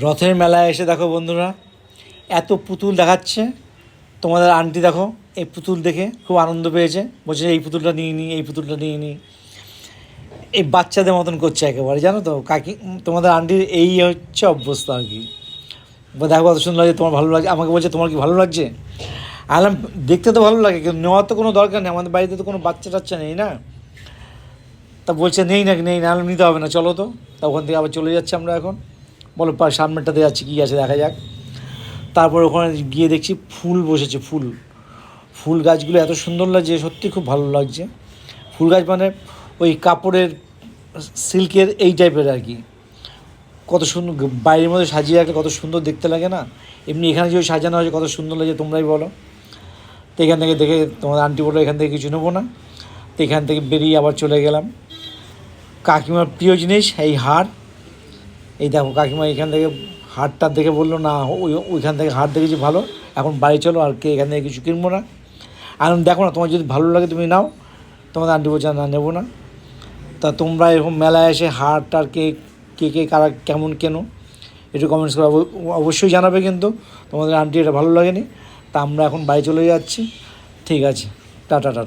রথের মেলায় এসে দেখো বন্ধুরা, এত পুতুল দেখাচ্ছে। তোমাদের আন্টি দেখো এই পুতুল দেখে খুব আনন্দ পেয়েছে, বলছে এই পুতুলটা নিয়ে নিই, এই পুতুলটা নিয়ে নিই। এই বাচ্চাদের মতন করছে একেবারে, জানো তো কাকি, তোমাদের আন্টির এই হচ্ছে অভ্যস্ত আর কি। দেখো কত সুন্দর লাগছে, তোমার ভালো লাগছে, আমাকে বলছে তোমার কি ভালো লাগছে। আলাম দেখতে তো ভালো লাগে, কিন্তু নেওয়ার তো কোনো দরকার নেই, আমাদের বাড়িতে তো কোনো বাচ্চা টাচ্চা নেই না। তা বলছে নেই না, নেই না, নিতে হবে না, চলো তো। তা ওখান থেকে আবার চলে যাচ্ছি আমরা এখন। বলো সামনেরটাতে যাচ্ছি, কী আছে দেখা যাক। তারপর ওখানে গিয়ে দেখছি ফুল বসেছে, ফুল ফুল গাছগুলো এত সুন্দর লাগছে, সত্যি খুব ভালো লাগছে। ফুল গাছ মানে ওই কাপড়ের, সিল্কের এই টাইপের আর কি। কত সুন্দর বাইরের মধ্যে সাজিয়ে রাখলে কত সুন্দর দেখতে লাগে না। এমনি এখানে যে সাজানো হয়েছে কত সুন্দর লাগে, তোমরাই বলো। তো এখান থেকে দেখে তোমাদের আন্টি বলো এখান থেকে কিছু নেবো না। তো এখান থেকে বেরিয়ে আবার চলে গেলাম কাকিমার প্রিয় জিনিস এই হার। এই দেখো কাকিমা এখান থেকে হারটা দেখে বললো না, ওইখান থেকে হার দেখেছি ভালো, এখন বাড়ি চলো, আর কে এখান থেকে কিছু কিনবো না। আর দেখো না, তোমার যদি ভালো লাগে তুমি নাও। তোমাদের আন্টি বলছে না, নেবো না। তা তোমরা এরকম মেলায় এসে হারটার কে কে কে কারা কেমন কেনো একটু কমেন্টস করে অবশ্যই জানাবে। কিন্তু তোমাদের আন্টি এটা ভালো লাগেনি। তা আমরা এখন বাড়ি চলে যাচ্ছি। ঠিক আছে, টাটা টাটা।